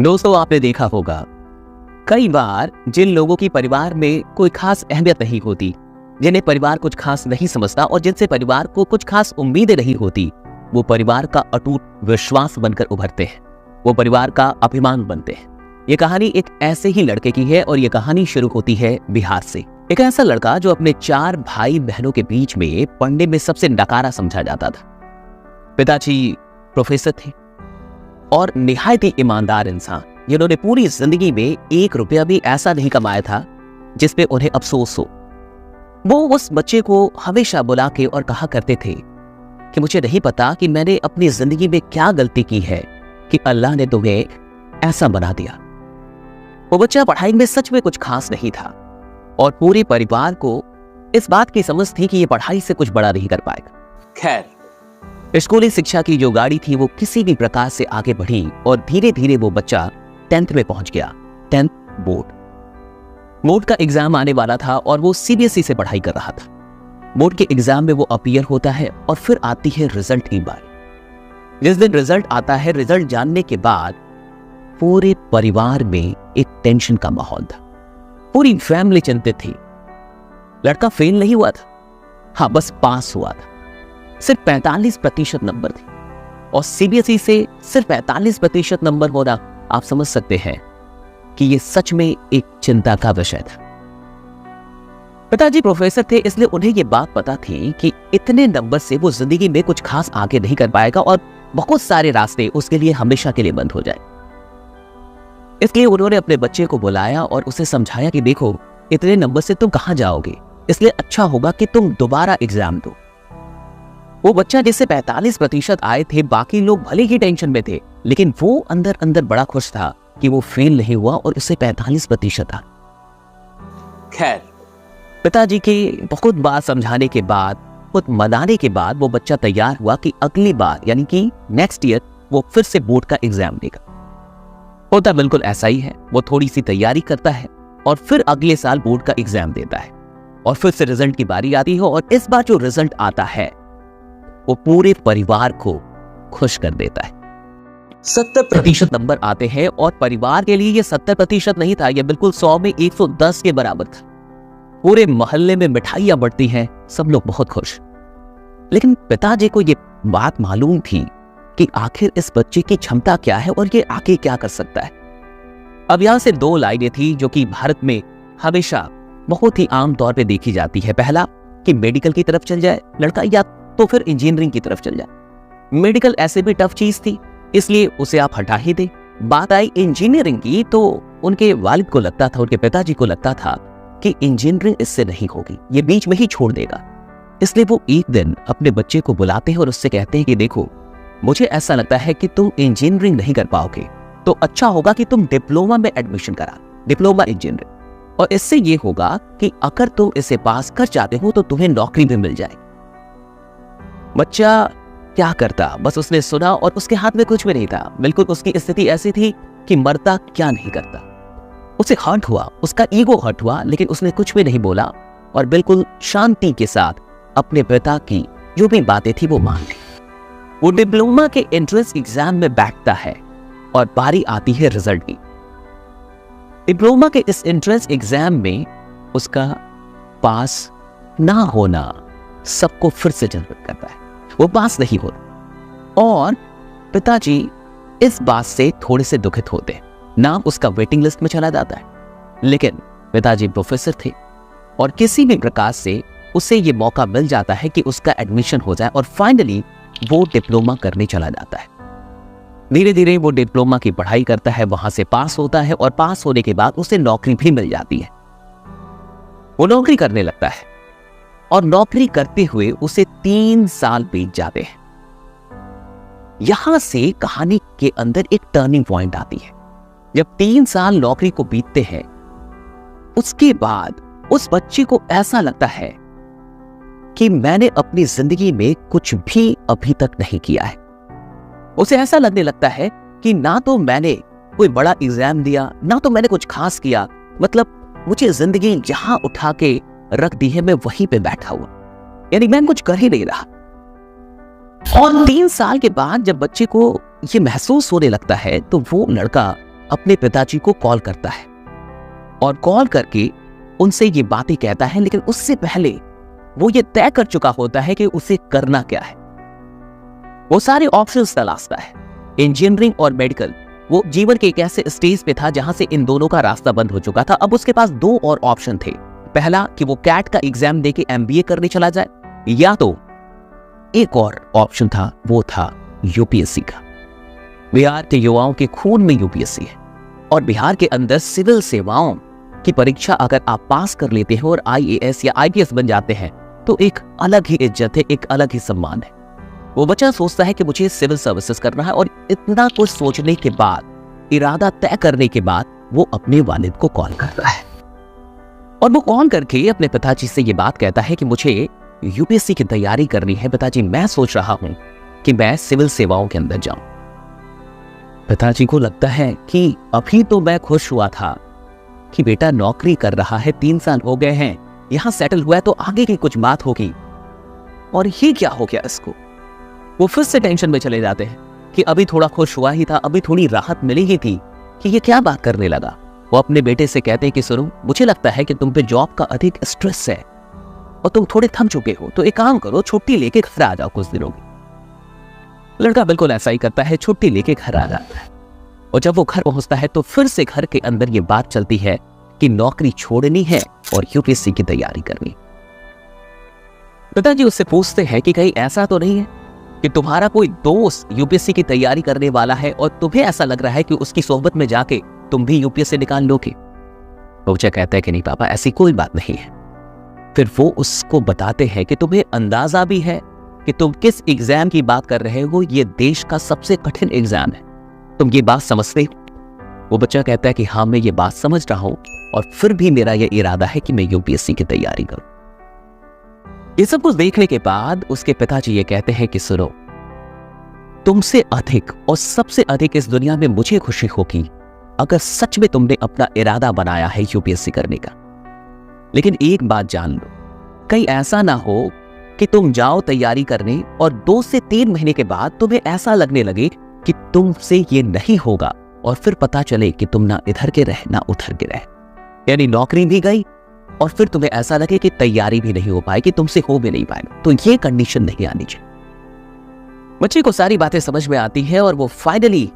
दोस्तों, आपने देखा होगा कई बार जिन लोगों की परिवार में कोई खास अहमियत नहीं होती, जिन्हें परिवार कुछ खास नहीं समझता और जिनसे परिवार को कुछ खास उम्मीदें नहीं होती, वो परिवार का अटूट विश्वास बनकर उभरते हैं, वो परिवार का अभिमान बनते हैं। ये कहानी एक ऐसे ही लड़के की है और ये कहानी शुरू होती है बिहार से। एक ऐसा लड़का जो अपने 4 भाई बहनों के बीच में पढ़ने में सबसे नकारा समझा जाता था। पिताजी प्रोफेसर थे और निहायत ही ईमानदार इंसान, जिन्होंने पूरी जिंदगी में 1 रुपया भी ऐसा नहीं कमाया था जिस पे उन्हें अफसोस हो। वो उस बच्चे को हमेशा बुला के और कहा करते थे कि मुझे नहीं पता कि मैंने अपनी जिंदगी में क्या गलती की है कि अल्लाह ने तुम्हें ऐसा बना दिया। वो बच्चा पढ़ाई में सच में कुछ खास नहीं था और पूरे परिवार को इस बात की समझ थी कि ये पढ़ाई से कुछ बड़ा नहीं कर पाएगा। खैर, स्कूली शिक्षा की जो गाड़ी थी वो किसी भी प्रकार से आगे बढ़ी और धीरे धीरे वो बच्चा 10th में पहुंच गया। 10th बोर्ड का एग्जाम आने वाला था और वो सीबीएसई से पढ़ाई कर रहा था। बोर्ड के एग्जाम में वो अपीयर होता है और फिर आती है रिजल्ट की बारी। जिस दिन रिजल्ट आता है, रिजल्ट जानने के बाद पूरे परिवार में एक टेंशन का माहौल था। पूरी फैमिली चिंतित थी। लड़का फेल नहीं हुआ था, हाँ बस पास हुआ था। सिर्फ 45% नंबर थे और सीबीएसई से सिर्फ 45% नंबर होना, आप समझ सकते हैं कि यह सच में एक चिंता का विषय था। पिताजी प्रोफेसर थे, इसलिए उन्हें यह बात पता थी कि इतने नंबर से वो जिंदगी में कुछ खास आगे नहीं कर पाएगा और बहुत सारे रास्ते उसके लिए हमेशा के लिए बंद हो जाए। इसलिए उन्होंने अपने बच्चे को बुलाया और उसे समझाया कि देखो, इतने नंबर से तुम कहां जाओगे, इसलिए अच्छा होगा कि तुम दोबारा एग्जाम दो। वो बच्चा जिससे 45% आए थे, बाकी लोग भले ही टेंशन में थे, लेकिन वो अंदर अंदर बड़ा खुश था कि वो फेल नहीं हुआ और उससे 45% आ। खैर, पिताजी के बहुत बार समझाने के बाद, खुद मनाने के बाद वो बच्चा तैयार हुआ कि अगली बार यानी कि नेक्स्ट ईयर वो फिर से बोर्ड का एग्जाम देगा। होता बिल्कुल ऐसा ही है। वो थोड़ी सी तैयारी करता है और फिर अगले साल बोर्ड का एग्जाम देता है और फिर से रिजल्ट की बारी आती है और इस बार जो रिजल्ट आता है वो पूरे परिवार को खुश कर देता है। 70% नंबर आते हैं और परिवार के लिए ये 70% नहीं था, ये बिल्कुल 100 में 110 के बराबर था। पूरे मोहल्ले में मिठाइयां बढ़ती हैं, सब लोग बहुत खुश। लेकिन पिताजी को ये बात मालूम थी कि आखिर इस बच्चे की क्षमता क्या है और ये आगे क्या कर सकता है। अब यहां से 2 लाइनें थी जो कि भारत में हमेशा बहुत ही आम तौर पे देखी जाती है। पहला कि मेडिकल की तरफ चल जाए लड़का, या तो फिर इंजीनियरिंग की तरफ चल जाए। मेडिकल ऐसे भी टफ चीज थी, इसलिए उसे आप हटा ही दे। बात आई इंजीनियरिंग की तो उनके वालिद को लगता था, उनके पिताजी को लगता था कि इंजीनियरिंग इससे नहीं होगी, ये बीच में ही छोड़ देगा। इसलिए वो एक दिन अपने बच्चे को बुलाते हैं और उससे कहते हैं कि देखो, मुझे ऐसा लगता है कि तुम इंजीनियरिंग नहीं कर पाओगे, तो अच्छा होगा कि तुम डिप्लोमा में एडमिशन करा, डिप्लोमा इंजीनियरिंग। और इससे ये होगा कि अगर तुम इसे पास कर जाते हो तो तुम्हें नौकरी भी मिल जाएगी। बच्चा क्या करता, बस उसने सुना और उसके हाथ में कुछ भी नहीं था। बिल्कुल उसकी स्थिति ऐसी थी कि मरता क्या नहीं करता। उसे हर्ट हुआ, उसका ईगो हर्ट हुआ, लेकिन उसने कुछ भी नहीं बोला और बिल्कुल शांति के साथ अपने पिता की जो भी बातें थी वो मान ली। वो डिप्लोमा के एंट्रेंस एग्जाम में बैठता है और बारी आती है रिजल्ट की। डिप्लोमा के इस एंट्रेंस एग्जाम में उसका पास ना होना सबको फिर से चिंतित करता है। वो पास नहीं होता और पिताजी इस बात से थोड़े से दुखित होते हैं। नाम उसका वेटिंग लिस्ट में चला जाता है, लेकिन पिताजी प्रोफेसर थे और किसी भी प्रकार से उसे ये मौका मिल जाता है कि उसका एडमिशन हो जाए और फाइनली वो डिप्लोमा करने चला जाता है। धीरे धीरे वो डिप्लोमा की पढ़ाई करता है, वहां से पास होता है और पास होने के बाद उसे नौकरी भी मिल जाती है। वो नौकरी करने लगता है और नौकरी करते हुए उसे 3 साल बीत जाते हैं। यहां से कहानी के अंदर एक टर्निंग पॉइंट आती है। जब 3 साल नौकरी को बीतते हैं, उसके बाद उस बच्चे को ऐसा लगता है कि मैंने अपनी जिंदगी में कुछ भी अभी तक नहीं किया है। उसे ऐसा लगने लगता है कि ना तो मैंने कोई बड़ा एग्जाम दिया, ना तो मैंने कुछ खास किया, मतलब मुझे जिंदगी जहां उठा के रख दी है मैं वहीं पे बैठा हुआ, यानी मैं कुछ कर ही नहीं रहा। और 3 साल के बाद जब बच्चे को ये महसूस होने लगता है तो वो लड़का अपने पिताजी को कॉल करता है और कॉल करके उनसे ये बातें कहता है, लेकिन उससे पहले वो ये तय कर चुका होता है कि उसे करना क्या है। वो सारे ऑप्शंस तलाशता है, इंजीनियरिंग और मेडिकल। वो जीवन के एक ऐसे स्टेज पे था जहां से इन दोनों का रास्ता बंद हो चुका था। अब उसके पास दो और ऑप्शन थे। पहला कि वो कैट का एग्जाम देके एमबीए करने चला जाए, या तो एक और ऑप्शन था, वो था यूपीएससी का। बिहार के युवाओं के खून में यूपीएससी है और बिहार के अंदर सिविल सेवाओं की परीक्षा अगर आप पास कर लेते हैं और आईएएस या आईपीएस बन जाते हैं तो एक अलग ही इज्जत है, एक अलग ही सम्मान है। वो बच्चा सोचता है कि मुझे सिविल सर्विसेज करना है और इतना कुछ सोचने के बाद, इरादा तय करने के बाद वो अपने वालिद को कॉल करता है और वो कॉल करके अपने पिताजी से ये बात कहता है कि मुझे यूपीएससी की तैयारी करनी है पिताजी, मैं सोच रहा हूं कि मैं सिविल सेवाओं के अंदर जाऊं। पिताजी को लगता है कि अभी तो मैं खुश हुआ था कि बेटा नौकरी कर रहा है, 3 साल हो गए हैं, यहां सेटल हुआ है, तो आगे की कुछ बात होगी, और ये क्या हो गया इसको। वो फिर से टेंशन में चले जाते हैं कि अभी थोड़ा खुश हुआ ही था, अभी थोड़ी राहत मिली ही थी कि ये क्या बात करने लगा। वो अपने बेटे से कहते हैं कि सुनो, मुझे लगता है कि तुम पे जॉब का अधिक स्ट्रेस है और तुम थोड़े थम चुके हो, तो एक काम करो, छुट्टी लेके घर आ जाओ कुछ दिनों की। लड़का बिल्कुल ऐसा ही करता है, छुट्टी लेके घर आ जाता है और जब वो घर पहुंचता है तो फिर से घर के अंदर ये बात चलती है कि नौकरी छोड़नी है और यूपीएससी की तैयारी करनी। पिताजी उससे पूछते हैं कि कहीं ऐसा तो नहीं है कि तुम्हारा कोई दोस्त यूपीएससी की तैयारी करने वाला है और तुम्हें ऐसा लग रहा है कि उसकी सोहबत में जाके तुम भी यूपीएससी निकाल लोगे। बच्चा कहता है कि नहीं पापा, ऐसी कोई बात नहीं है। फिर वो उसको बताते हैं कि तुम्हें अंदाजा भी है कि तुम किस एग्जाम की बात कर रहे हो, ये देश का सबसे कठिन एग्जाम है, तुम ये बात समझते हो। वो बच्चा कहता है कि हाँ, मैं ये बात समझ रहा हूं और फिर भी मेरा ये इरादा है कि मैं यूपीएससी की तैयारी करूं। ये सब कुछ देखने के बाद उसके पिताजी ये कहते हैं कि सुनो, तुमसे अधिक और सबसे अधिक इस दुनिया में मुझे खुशी होगी अगर सच में तुमने अपना इरादा बनाया है यूपीएससी करने का। लेकिन एक बात जान लो, कहीं ऐसा ना हो कि तुम जाओ तैयारी करने और 2 से 3 महीने के बाद तुम्हें ऐसा लगने लगे कि तुमसे ये नहीं होगा और फिर पता चले कि तुम ना इधर के रहे ना उधर के रहे, यानी नौकरी भी गई और फिर तुम्हें ऐसा लगे कि तैयारी भी नहीं हो पाएगी, तुमसे हो भी नहीं पाएगा। तो ये कंडीशन नहीं आनी चाहिए। बच्चे को सारी बातें समझ में आती है और वो फाइनली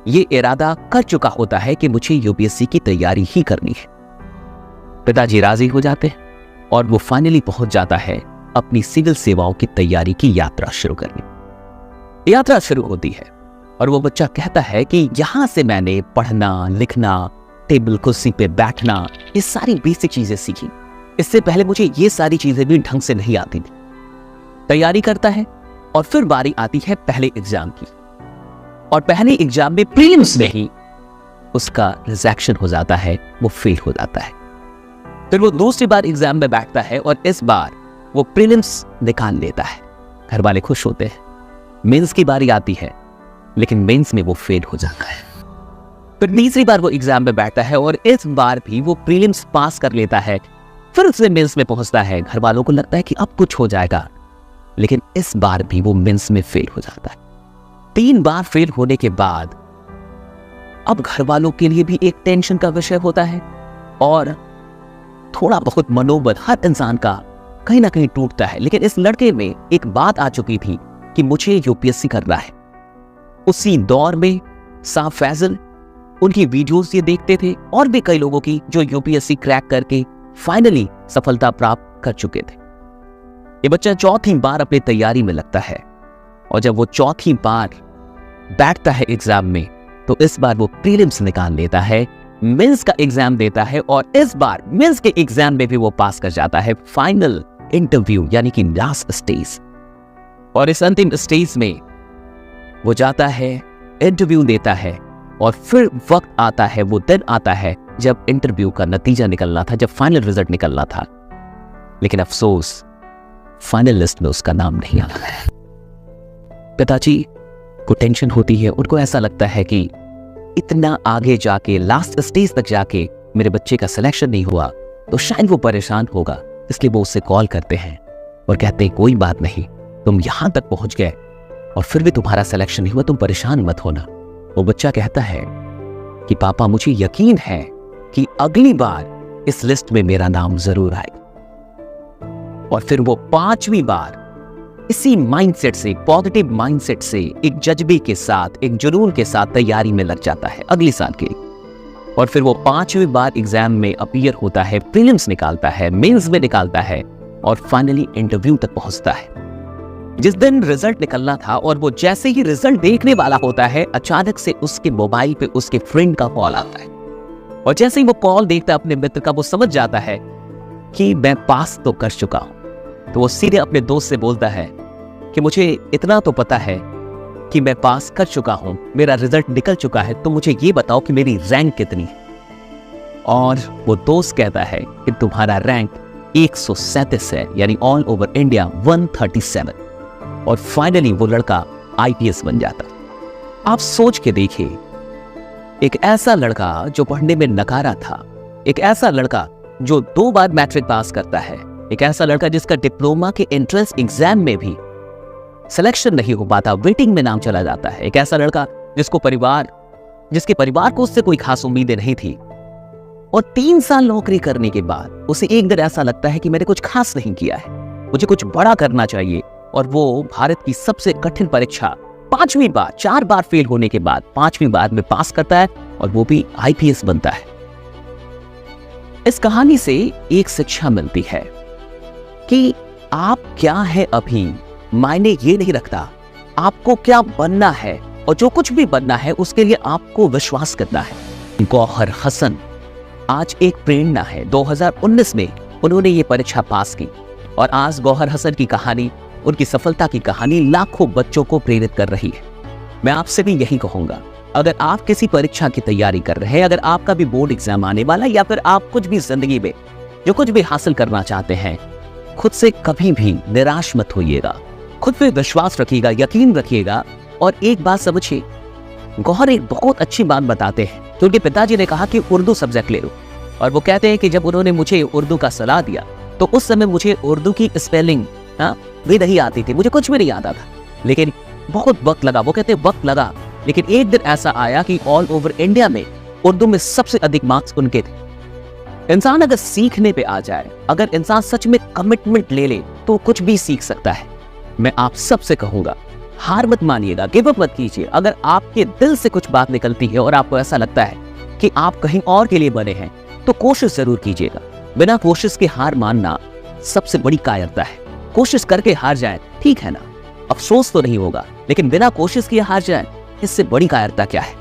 ये इरादा कर चुका होता है कि मुझे यूपीएससी की तैयारी ही करनी है। पिताजी राजी हो जाते हैं और वो फाइनली पहुंच जाता है अपनी सिविल सेवाओं की तैयारी की यात्रा शुरू करने। यात्रा शुरू होती है और वो बच्चा कहता है कि यहां से मैंने पढ़ना, लिखना, टेबल कुर्सी पे बैठना, ये सारी बेसिक चीजें सीखी। इससे पहले मुझे ये सारी चीजें भी ढंग से नहीं आती थी। तैयारी करता है और फिर बारी आती है पहले एग्जाम की और पहले एग्जाम में प्रीलिम्स में ही उसका रिजेक्शन हो जाता है, वो फेल हो जाता है। फिर वो दूसरी बार एग्जाम में बैठता है और इस बार वो प्रीलिम्स निकाल लेता है। घर वाले खुश होते हैं। मेंस की बारी आती है लेकिन मेंस में वो फेल हो जाता है। फिर तीसरी बार वो एग्जाम में बैठता है और इस बार भी वो प्रीलिम्स पास कर लेता है। फिर उससे मेंस में पहुंचता है। घर वालों को लगता है कि अब कुछ हो जाएगा, लेकिन इस बार भी वो मेंस में फेल हो जाता है। 3 बार फेल होने के बाद अब घर वालों के लिए भी एक टेंशन का विषय होता है और थोड़ा बहुत मनोबल हर इंसान का कहीं ना कहीं टूटता है। लेकिन इस लड़के में एक बात आ चुकी थी कि मुझे यूपीएससी करना है। उसी दौर में साहब फैजल, उनकी वीडियोस ये देखते थे और भी कई लोगों की जो यूपीएससी क्रैक करके फाइनली सफलता प्राप्त कर चुके थे। ये बच्चा चौथी बार अपनी तैयारी में लगता है और जब वो चौथी बार बैठता है एग्जाम में तो इस बार वो प्रीलिम्स निकाल लेता है, मेंस का एग्जाम देता है और इस बार मेंस के एग्जाम में भी वो पास कर जाता है। फाइनल इंटरव्यू यानी कि लास्ट स्टेज, और इस अंतिम स्टेज में वो जाता है, इंटरव्यू देता है और फिर वक्त आता है, वो दिन आता है जब इंटरव्यू का नतीजा निकलना था, जब फाइनल रिजल्ट निकलना था। लेकिन अफसोस फाइनल लिस्ट में उसका नाम नहीं आता है। पिताजी को टेंशन होती है। उनको ऐसा लगता है कि इतना आगे जाके, लास्ट स्टेज तक जाके मेरे बच्चे का सिलेक्शन नहीं हुआ तो शायद वो परेशान होगा। इसलिए वो उससे कॉल करते हैं और कहते हैं कोई बात नहीं, तुम यहां तक पहुंच गए और फिर भी तुम्हारा सिलेक्शन नहीं हुआ, तुम परेशान मत होना। वो बच्चा कहता है कि पापा मुझे यकीन है कि अगली बार इस लिस्ट में मेरा नाम जरूर आएगा। और फिर वो 5वीं बार इसी माइंडसेट से, पॉजिटिव माइंडसेट से, एक जज्बे के साथ, एक जुनून के साथ तैयारी में लग जाता है अगले साल के। और फिर वो 5वीं बार एग्जाम में अपीयर होता है, प्रीलिम्स निकालता है, मेंस में निकालता है और फाइनली इंटरव्यू तक पहुंचता है। जिस दिन रिजल्ट निकलना था और वो जैसे ही रिजल्ट देखने वाला होता है, अचानक से उसके मोबाइल पे उसके फ्रेंड का कॉल आता है। और जैसे ही वो कॉल देखता है अपने मित्र का, वो समझ जाता है कि मैं पास तो कर चुका हूं। तो वो सीधे अपने दोस्त से बोलता है कि मुझे इतना तो पता है कि मैं पास कर चुका हूं, मेरा रिजल्ट निकल चुका है, तो मुझे ये बताओ कि मेरी रैंक कितनी है। और वो दोस्त कहता है कि तुम्हारा रैंक 137 है, यानी ऑल ओवर इंडिया 137। और फाइनली वो लड़का आईपीएस बन जाता है। आप सोच के देखिए, एक ऐसा लड़का जो पढ़ने में नकारा था, एक ऐसा लड़का जो 2 बार मैट्रिक पास करता है, एक ऐसा लड़का जिसका डिप्लोमा के एंट्रेंस एग्जाम में भी सिलेक्शन नहीं हो पाता, वेटिंग में नाम चला जाता है, एक ऐसा लड़का जिसके परिवार को उससे कोई खास उम्मीदें नहीं थी। और 3 साल नौकरी करने के बाद उसे एक दिन ऐसा लगता है कि मैंने कुछ खास नहीं किया है, मुझे कुछ बड़ा करना चाहिए। और वो भारत की सबसे कठिन परीक्षा 5वीं बार, 4 बार फेल होने के बाद 5वीं बार में पास करता है और वो भी आईपीएस बनता है। इस कहानी से एक शिक्षा मिलती है कि आप क्या है अभी मायने ये नहीं रखता, आपको क्या बनना है, और जो कुछ भी बनना है उसके लिए आपको विश्वास करना है। गौहर हसन आज एक प्रेरणा है। 2019 में उन्होंने ये परीक्षा पास की और आज गौहर हसन की कहानी, उनकी सफलता की कहानी लाखों बच्चों को प्रेरित कर रही है। मैं आपसे भी यही कहूंगा, अगर आप किसी परीक्षा की तैयारी कर रहे हैं, अगर आपका भी बोर्ड एग्जाम आने वाला है, या फिर आप कुछ भी जिंदगी में जो कुछ भी हासिल करना चाहते हैं, खुद से कभी भी निराश मत होइएगा, खुद पे विश्वास रखिएगा, यकीन रखिएगा। और एक बात समझिए, गौहर एक बहुत अच्छी बात बताते हैं कि उनके पिताजी ने कहा कि उर्दू सब्जेक्ट ले लो, और वो कहते हैं कि जब उन्होंने मुझे उर्दू का सलाह दिया तो उस समय मुझे उर्दू की स्पेलिंग भी नहीं आती थी, मुझे कुछ भी नहीं आता था, लेकिन बहुत वक्त लगा। वो कहते वक्त लगा, लेकिन एक दिन ऐसा आया कि ऑल ओवर इंडिया में उर्दू में सबसे अधिक मार्क्स उनके थे। इंसान अगर सीखने पे आ जाए, अगर इंसान सच में कमिटमेंट ले ले, तो कुछ भी सीख सकता है। मैं आप सबसे कहूंगा, हार मत मानिएगा, गिव अप मत कीजिए। अगर आपके दिल से कुछ बात निकलती है और आपको ऐसा लगता है कि आप कहीं और के लिए बने हैं, तो कोशिश जरूर कीजिएगा। बिना कोशिश के हार मानना सबसे बड़ी कायरता है। कोशिश करके हार जाए, ठीक है ना, अफसोस तो नहीं होगा, लेकिन बिना कोशिश किए हार जाए, इससे बड़ी कायरता क्या है।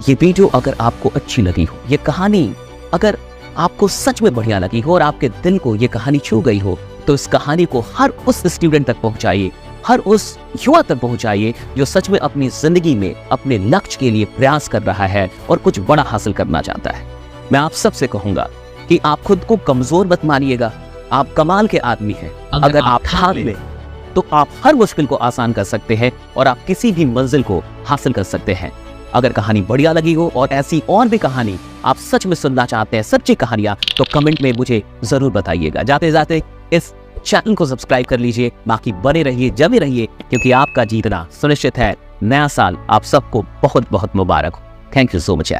ये वीडियो अगर आपको अच्छी लगी हो, ये कहानी अगर आपको सच में बढ़िया लगी हो और आपके दिल को ये कहानी छू गई हो, तो इस कहानी को हर उस स्टूडेंट तक पहुंचाइए, हर उस युवा तक पहुंचाइए जो सच में अपनी जिंदगी में अपने लक्ष्य के लिए प्रयास कर रहा है और कुछ बड़ा हासिल करना चाहता है। मैं आप सबसे कहूंगा कि आप खुद को कमजोर मत मानिएगा, आप कमाल के आदमी हैं। अगर आप ठान लें तो आप हर मुश्किल को आसान कर सकते हैं और आप किसी भी मंजिल को हासिल कर सकते हैं। अगर कहानी बढ़िया लगी हो और ऐसी और भी कहानी आप सच में सुनना चाहते हैं, सच्ची कहानियां, तो कमेंट में मुझे जरूर बताइएगा। जाते जाते इस चैनल को सब्सक्राइब कर लीजिए, बाकी बने रहिए, जमे रहिए, क्योंकि आपका जीतना सुनिश्चित है। नया साल आप सबको बहुत बहुत मुबारक हो। Thank you so much.